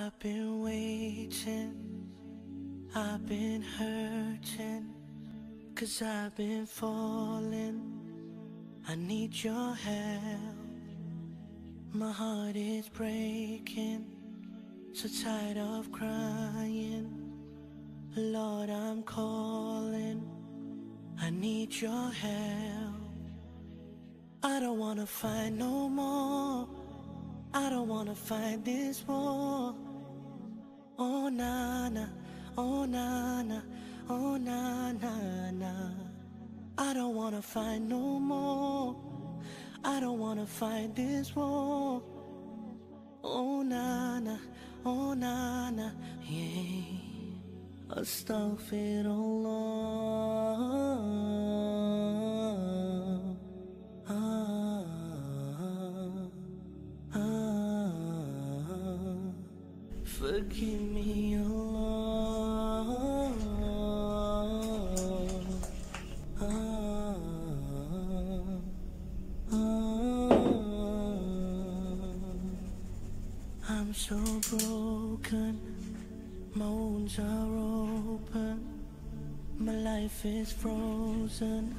I've been waiting, I've been hurting, 'cause I've been falling. I need your help. My heart is breaking, so tired of crying. Lord, I'm calling, I need your help. I don't wanna fight no more, I don't wanna fight this war. Oh na na, oh na na, oh na na na. I don't wanna fight no more, I don't wanna fight this war. Oh na na, oh na na, yeah. Astaghfirullah. Forgive me, Allah. I'm so broken, my wounds are open, my life is frozen.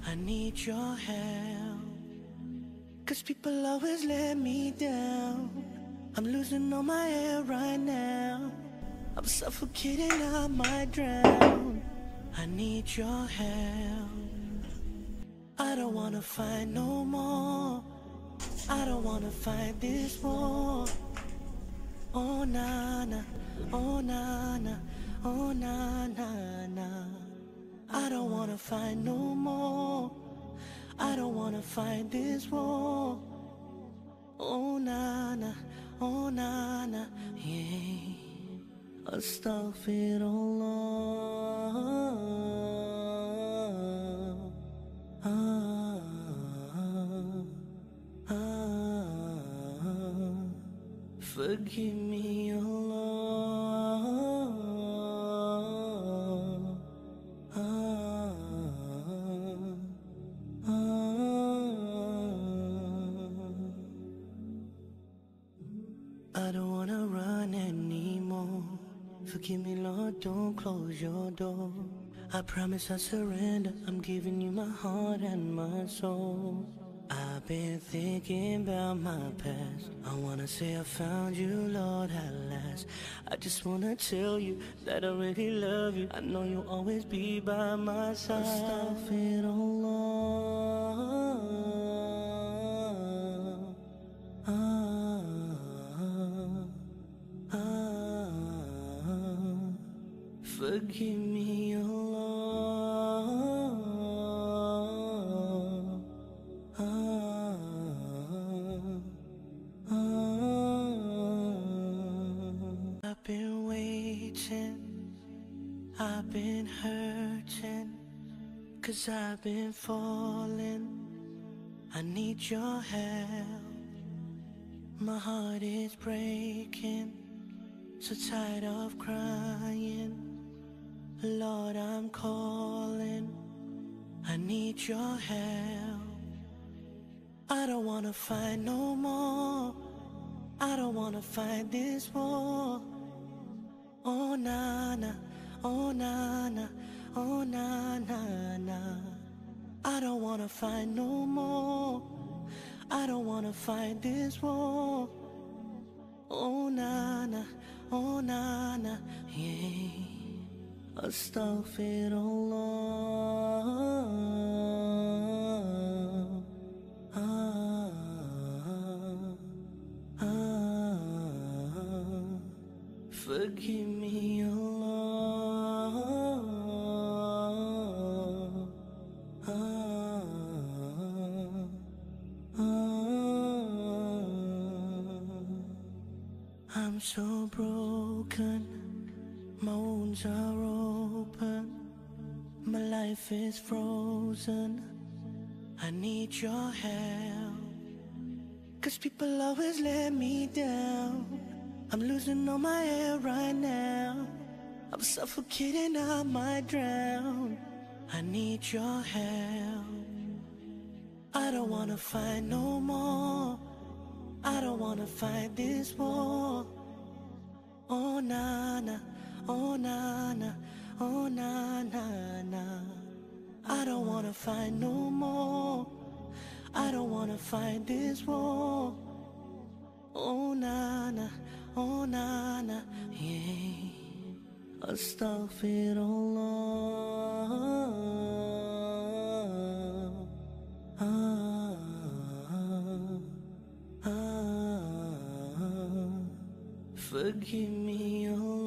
I need your help, 'cause people always let me down. I'm losing all my air right now, I'm suffocating, I might drown. I need your help. I don't wanna fight no more, I don't wanna fight this war. Oh na na, oh na na, oh na na na. I don't wanna fight no more, I don't wanna fight this war. Oh na na, oh na na, yeah. Astaghfirullah. Forgive me, Allah. I don't wanna run anymore. Forgive me, Lord, don't close your door. I promise I surrender, I'm giving you my heart and my soul. I've been thinking about my past, I wanna say I found you, Lord, at last. I just wanna tell you that I really love you, I know you'll always be by my side. Forgive me, Allah. I've been waiting, I've been hurting, 'cause I've been falling. I need your help. My heart is breaking, so tired of crying. Lord, I'm calling, I need your help. I don't wanna fight no more, I don't wanna fight this war. Oh na na, oh na na, oh na na na. I don't wanna fight no more, I don't wanna fight this war. Oh na na, oh na na, yeah. Astaghfirullah. Forgive me, Allah. I'm so broken, my wounds are open, my life is frozen. I need your help, 'cause people always let me down. I'm losing all my air right now, I'm suffocating, I might drown. I need your help. I don't wanna fight no more, I don't wanna fight this war. na, oh na na, oh na na na. I don't wanna fight no more. I don't wanna fight this war. Oh na na, oh na na, yeah. Astaghfirullah. Forgive me, oh